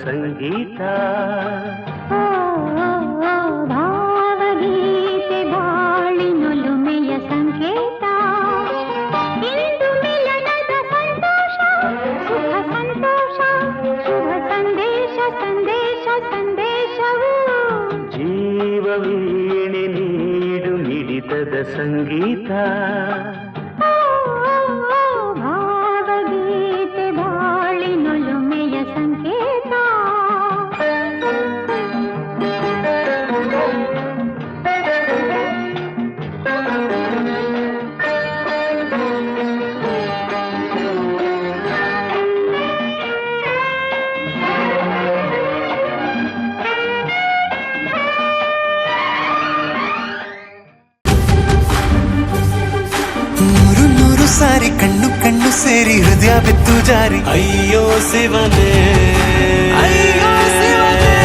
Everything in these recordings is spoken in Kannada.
ಸಂಗೀತ. ಭಾವಗೀತೆ ಬಾಳಿನೊಲುಮೆಯ ಸಂಕೇತ. ಇಂದು ಮಿಲನದ ಸಂತೋಷ, ಸುಖ ಸಂತೋಷ, ಶುಭ ಸಂದೇಶ, ಸಂದೇಶ ಸಂದೇಶವು. ಜೀವವೀಣೆ ನೀಡು ಮಿಡಿತದ ಸಂಗೀತ. ಭಾವಗೀತೆ ಬಾಳಿನೊಲುಮೆಯ ಸಂಕೇತ. ಸಾರಿ ಕಣ್ಣು ಕಣ್ಣು ಸೇರಿ ಹೃದಯ ಬಿತ್ತು ಜಾರಿ. ಅಯ್ಯೋ ಶಿವನೇ, ಅಯ್ಯೋ ಶಿವನೇ.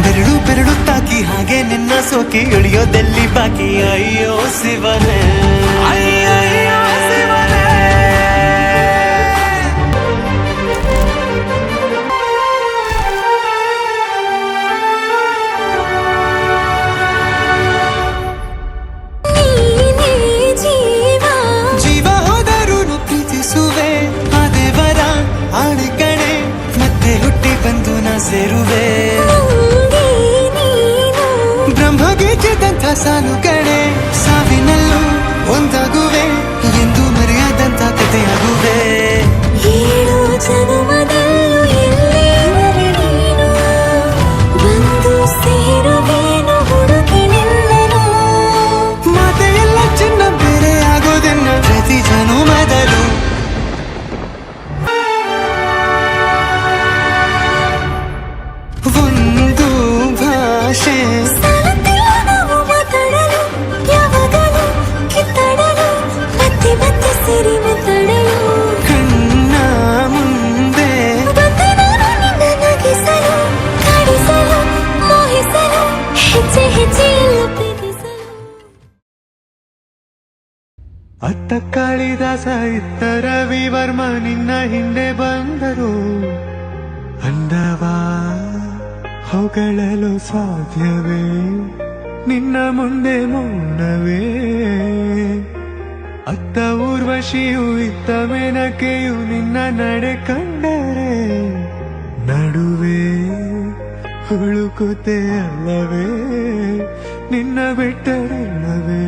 ಬೆರಳು ಬೆರಳು ತಾಕಿ ಹಾಗೆ ನಿನ್ನ ಸೋಕಿ ಇಳಿಯೋದೆಲ್ಲಿ ಬಾಕಿ. ಅಯ್ಯೋ ಶಿವನೇ, ಅಯ್ಯೋ ಶಿವನೇ. ಸೇರುವೆ ಬ್ರಹ್ಮಗೀತೆದಂಥ ಸಾಲುಗಳೇ, ಸಾವಿನಲ್ಲೂ ಒಂದಾಗುವೆ ಎಂದು ಮರೆಯಾದಂಥ ಕಥೆಯಾಗುವೆ. ಏಳು ಜನುಮದಲ್ಲೂ ಎಲ್ಲೇ ನೀನು ಬಂದು ಸೇರುವೇನು ಹುಡುಕಿ ನಿಲ್ಲನು. ಮಾತೆಯೆಲ್ಲ ಚಿನ್ನ ಬೇರೆ ಆಗೋದೆನ್ನ ಪ್ರತಿ ಜನುಮದಲ್ಲೂ. ಒಂದು ಭಾಷೆ ನಾವು ಮಾತಾಡಲು, ಯಾವಾಗಲೂ ಕಿತ್ತಾಡಲು, ಮತ್ತೆ ಮತ್ತೆ ಸೇರಿ ಮಾತಾಡಲು. ಕಣ್ಣ ಮುಂದೆ ಬಂದೆ ನಾನು ನಿನ್ನ ನಗಿಸಲು, ಕಾಡಿಸಲು, ಮೋಹಿಸಲು, ಹೆಜ್ಜೆ ಹೆಜ್ಜೆಯಲ್ಲೂ ಪ್ರೀತಿಸಲು. ಅತ್ತ ಕಾಳಿದಾಸ ಇತ್ತ ರವಿವರ್ಮ ನಿನ್ನ ಹಿಂದೆ ಬಂದರು. ಅಂದವಾ ಹೊಗಳಲು ಸಾಧ್ಯವೇ ನಿನ್ನ ಮುಂದೆ ಮೌನವೇ. ಅತ್ತ ಊರ್ವಶಿಯು ಇತ್ತ ಮೇನಕೆಯು ನಿನ್ನ ನಡೆ ಕಂಡರೆ ನಡುವೆ ಹುಳುಕುತ್ತೆ ಅಲ್ಲವೇ ನಿನ್ನ ಬಿಟ್ಟರಿಲ್ಲವೇ.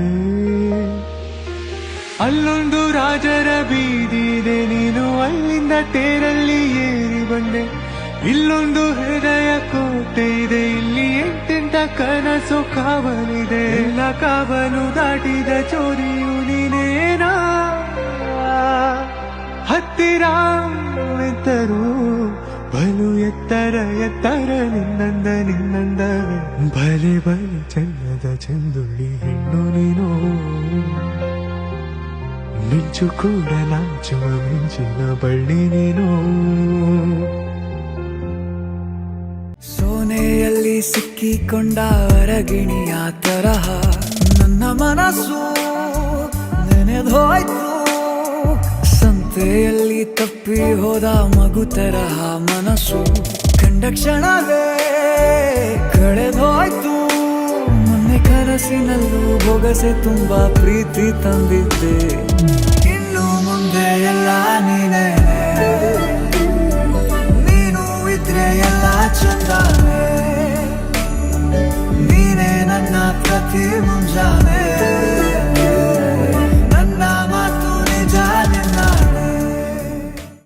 ಅಲ್ಲೊಂದು ರಾಜರ ಬೀದಿದೆ, ನೀನು ಅಲ್ಲಿಂದ ತೇರಲ್ಲಿ ಏರಿ ಬಂದೆ. ಇಲ್ಲೊಂದು ಹೃದಯ ಕೋಟೆ ಇದೆ, ಇಲ್ಲಿ ಎಂತೆಂಟ ಕನಸು ಕಾವಲಿದೆ. ಎಲ್ಲ ಕಾವಲು ದಾಟಿದ ಚೋರಿಯು ನೀನೇನಾ. ಹತ್ತಿರ ಎತ್ತರು ಬಲು ಎತ್ತರ ಎತ್ತರ ನಿನ್ನಂದ ನಿನ್ನಂದವೇ. ಬಲೆ ಬಲೆ ಚೆನ್ನದ ಚೆಂದುಳ್ಳಿ ಹೆಣ್ಣು ನೀನು, ಮಿಂಚು ಕೂಡ ನಾಚುವ ಮಿಂಚಿನ ಬಳ್ಳಿ ನೀನು. ಸೋನೆಯಲ್ಲಿ ಸಿಕ್ಕಿಕೊಂಡ ಅರಗಿಣಿಯ ತರಹ ನನ್ನ ಮನಸ್ಸು ನೆನೆದೋಯ್ತು. ಸಂತೆಯಲ್ಲಿ ತಪ್ಪಿ ಹೋದ ಮಗು ತರಹ ಮನಸ್ಸು ಕಂಡ ಕ್ಷಣವೇ ಕಳೆದೋಯ್ತು. ಮೊನ್ನೆ ಕನಸಿನಲ್ಲೂ ಬೊಗಸೆ ತುಂಬಾ ಪ್ರೀತಿ ತಂದಿದ್ದೆ. ಇನ್ನು ಮುಂದೆ ಎಲ್ಲ ನೀನೇ, ನೀನು ಇದ್ರೆ ಎಲ್ಲ ಚಂದಾನೆ. ನೀನೇ ನನ್ನ ಪ್ರತಿ ಮುಂಜಾನೆ.